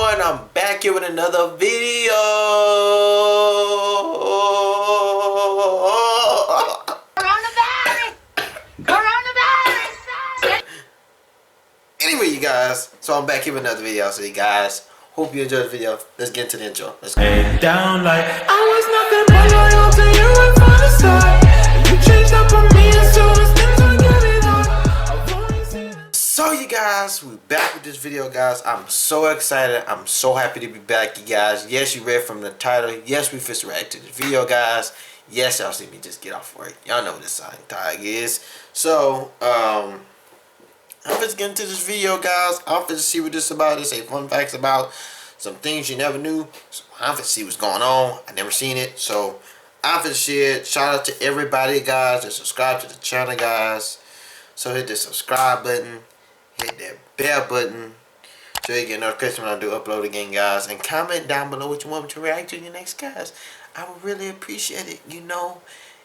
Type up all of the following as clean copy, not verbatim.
everyone, I'm back here with another video. Coronavirus! Anyway, you guys, so I'm back here with another video. So you guys, hope you enjoyed the video. Let's get into the intro. Let's go. Head down like I was nothing but loyal to you and from the start. You changed up on me as soon as things were getting hard. So you guys, we're back with this video, guys. I'm so excited. I'm so happy to be back, you guys. Yes, you read from the title. Yes, we first react to this video, guys. Yes, y'all see me just get off work. Y'all know what this sign tag is. So, I'm just getting into this video, guys. I'm just see what this is about. This ain't fun facts about some things you never knew. So I'm just see what's going on. I never seen it. So I'm just share it. Shout out to everybody, guys, that subscribe to the channel, guys. So hit the subscribe button. Hit that bell button so you get notification when I do upload again, guys. And comment down below what you want me to react to next, guys. I would really appreciate it. You know,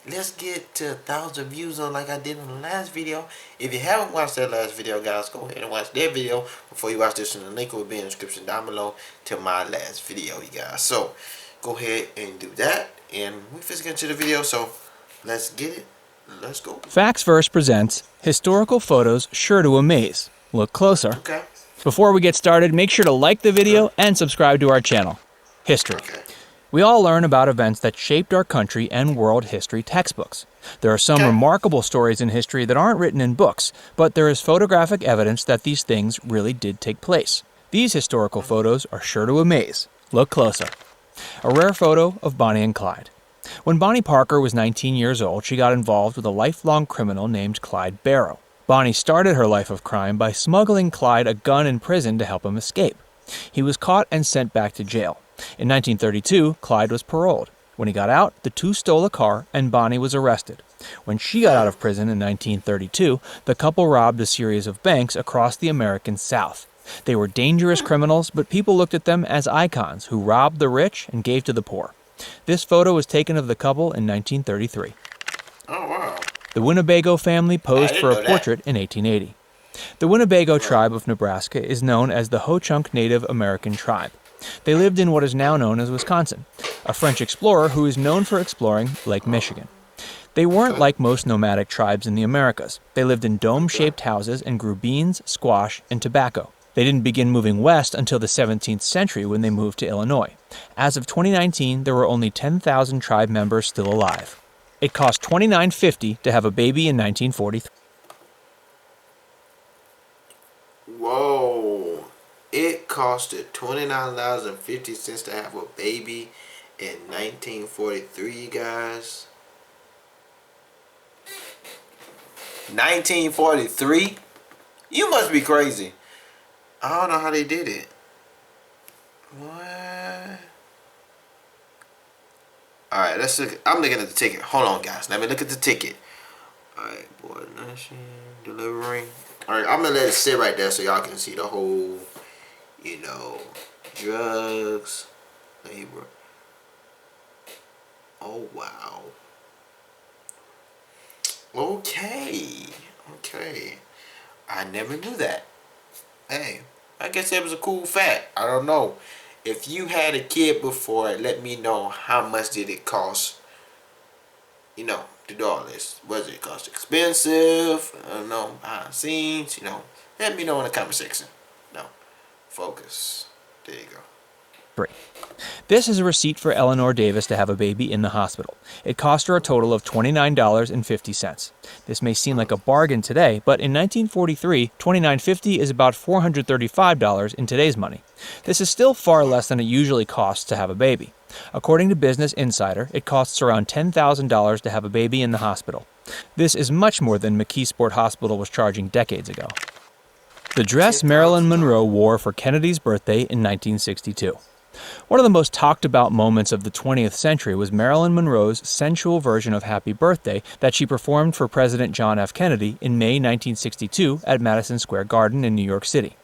let's get to 1,000 views on like I did on the last video. If you haven't watched that last video, guys, go ahead and watch that video before you watch this one. The link will be in the description down below to my last video, you guys. So go ahead and do that. And we first get into the video, so let's get it. Let's go. Facts Verse presents Historical Photos Sure to Amaze. Look closer. Okay. Before we get started, make sure to like the video and subscribe to our channel. History. Okay. We all learn about events that shaped our country and world history textbooks. There are some remarkable stories in history that aren't written in books, but there is photographic evidence that these things really did take place. These historical photos are sure to amaze. Look closer. A rare photo of Bonnie and Clyde. When Bonnie Parker was 19 years old, she got involved with a lifelong criminal named Clyde Barrow. Bonnie started her life of crime by smuggling Clyde a gun in prison to help him escape. He was caught and sent back to jail. In 1932, Clyde was paroled. When he got out, the two stole a car and Bonnie was arrested. When she got out of prison in 1932, the couple robbed a series of banks across the American South. They were dangerous criminals, but people looked at them as icons who robbed the rich and gave to the poor. This photo was taken of the couple in 1933. Oh, wow. The Winnebago family posed for a portrait in 1880. The Winnebago tribe of Nebraska is known as the Ho-Chunk Native American tribe. They lived in what is now known as Wisconsin, a French explorer who is known for exploring Lake Michigan. They weren't like most nomadic tribes in the Americas. They lived in dome-shaped houses and grew beans, squash, and tobacco. They didn't begin moving west until the 17th century when they moved to Illinois. As of 2019, there were only 10,000 tribe members still alive. It cost $29.50 to have a baby in 1943. Whoa. It costed $29.50 to have a baby in 1943, guys. 1943? You must be crazy. I don't know how they did it. What? Alright, let's look. I'm looking at the ticket. Hold on, guys. Let me look at the ticket. Alright, board nation, delivering. Alright, I'm gonna let it sit right there so y'all can see the whole, you know, drugs, labor. Oh, wow. Okay. Okay. I never knew that. Hey, I guess that was a cool fact. I don't know. If you had a kid before, let me know how much did it cost, you know, to do all this. Was it cost expensive? I don't know, behind the scenes, you know. Let me know in the comment section. No. Focus. There you go. This is a receipt for Eleanor Davis to have a baby in the hospital. It cost her a total of $29.50. This may seem like a bargain today, but in 1943, $29.50 is about $435 in today's money. This is still far less than it usually costs to have a baby. According to Business Insider, it costs around $10,000 to have a baby in the hospital. This is much more than McKeesport Hospital was charging decades ago. The dress Marilyn Monroe wore for Kennedy's birthday in 1962. One of the most talked about moments of the 20th century was Marilyn Monroe's sensual version of Happy Birthday that she performed for President John F. Kennedy in May 1962 at Madison Square Garden in New York City.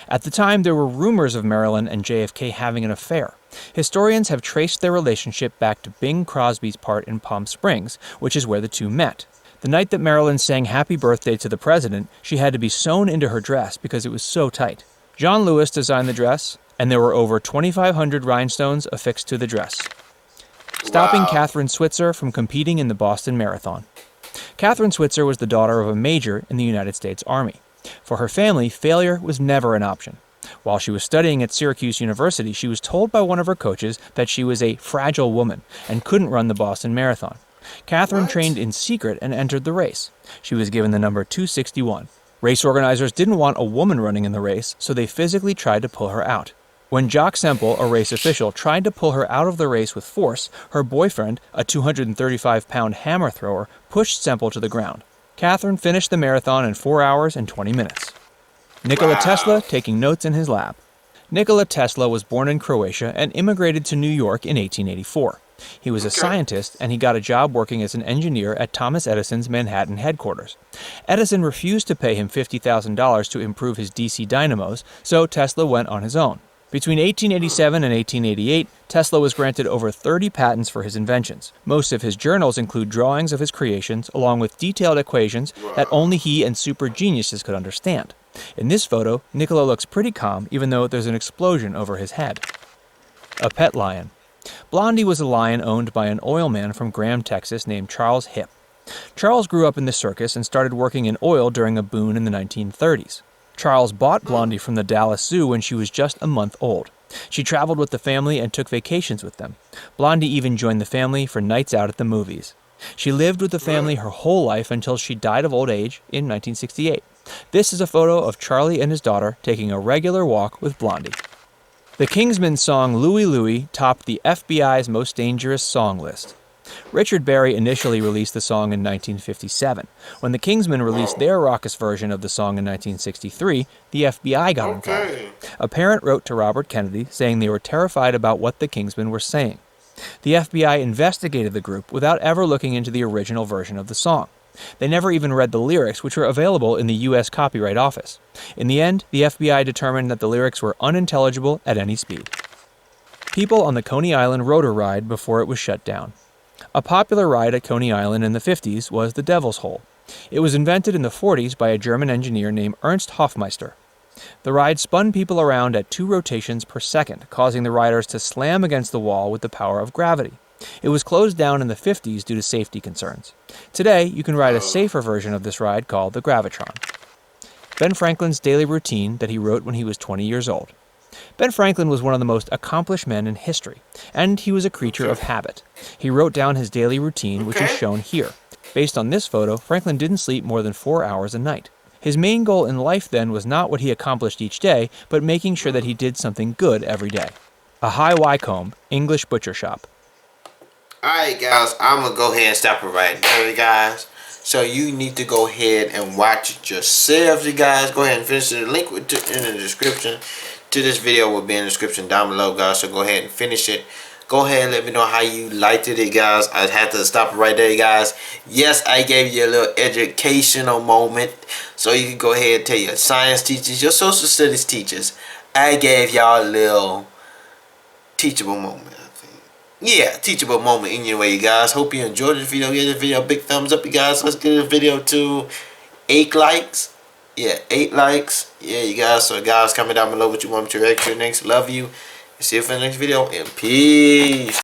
At the time, there were rumors of Marilyn and JFK having an affair. Historians have traced their relationship back to Bing Crosby's part in Palm Springs, which is where the two met. The night that Marilyn sang Happy Birthday to the president, she had to be sewn into her dress because it was so tight. John Lewis designed the dress, and there were over 2,500 rhinestones affixed to the dress, stopping Wow. Katherine Switzer from competing in the Boston Marathon. Katherine Switzer was the daughter of a major in the United States Army. For her family, failure was never an option. While she was studying at Syracuse University, she was told by one of her coaches that she was a fragile woman and couldn't run the Boston Marathon. Katherine What? trained in secret and entered the race. She was given the number 261. Race organizers didn't want a woman running in the race, so they physically tried to pull her out. When Jock Semple, a race official, tried to pull her out of the race with force, her boyfriend, a 235-pound hammer thrower, pushed Semple to the ground. Katherine finished the marathon in 4 hours and 20 minutes. Nikola Wow. Tesla taking notes in his lab. Nikola Tesla was born in Croatia and immigrated to New York in 1884. He was a scientist, and he got a job working as an engineer at Thomas Edison's Manhattan headquarters. Edison refused to pay him $50,000 to improve his DC dynamos, so Tesla went on his own. Between 1887 and 1888, Tesla was granted over 30 patents for his inventions. Most of his journals include drawings of his creations, along with detailed equations that only he and super geniuses could understand. In this photo, Nikola looks pretty calm, even though there's an explosion over his head. A pet lion. Blondie was a lion owned by an oil man from Graham, Texas named Charles Hipp. Charles grew up in the circus and started working in oil during a boom in the 1930s. Charles bought Blondie from the Dallas Zoo when she was just a month old. She traveled with the family and took vacations with them. Blondie even joined the family for nights out at the movies. She lived with the family her whole life until she died of old age in 1968. This is a photo of Charlie and his daughter taking a regular walk with Blondie. The Kingsmen song Louie Louie topped the FBI's Most Dangerous Song list. Richard Berry initially released the song in 1957. When the Kingsmen released their raucous version of the song in 1963, the FBI got involved. A parent wrote to Robert Kennedy saying they were terrified about what the Kingsmen were saying. The FBI investigated the group without ever looking into the original version of the song. They never even read the lyrics, which were available in the U.S. Copyright Office. In the end, the FBI determined that the lyrics were unintelligible at any speed. People on the Coney Island rotor ride before it was shut down. A popular ride at Coney Island in the 50s was the Devil's Hole. It was invented in the 40s by a German engineer named Ernst Hofmeister. The ride spun people around at 2 rotations per second, causing the riders to slam against the wall with the power of gravity. It was closed down in the 50s due to safety concerns. Today, you can ride a safer version of this ride called the Gravitron. Ben Franklin's daily routine that he wrote when he was 20 years old. Ben Franklin was one of the most accomplished men in history, and he was a creature of habit. He wrote down his daily routine, which is shown here. Based on this photo, Franklin didn't sleep more than 4 hours a night. His main goal in life then was not what he accomplished each day, but making sure that he did something good every day. A High Wycombe, English butcher shop. Alright guys, I'm going to go ahead and stop it right there, guys. So you need to go ahead and watch it yourselves, you guys. Go ahead and finish it. The link in the description to this video will be in the description down below, guys. So go ahead and finish it. Go ahead and let me know how you liked it, guys. I had to stop it right there, guys. Yes, I gave you a little educational moment. So you can go ahead and tell your science teachers, your social studies teachers. I gave y'all a little teachable moment. Yeah, teachable moment anyway, you guys. Hope you enjoyed this video. Give this video a big thumbs up, you guys. Let's get this video to 8 likes. Yeah, 8 likes. Yeah, you guys. So guys, comment down below what you want me to react to next. Love you. See you for the next video, and peace.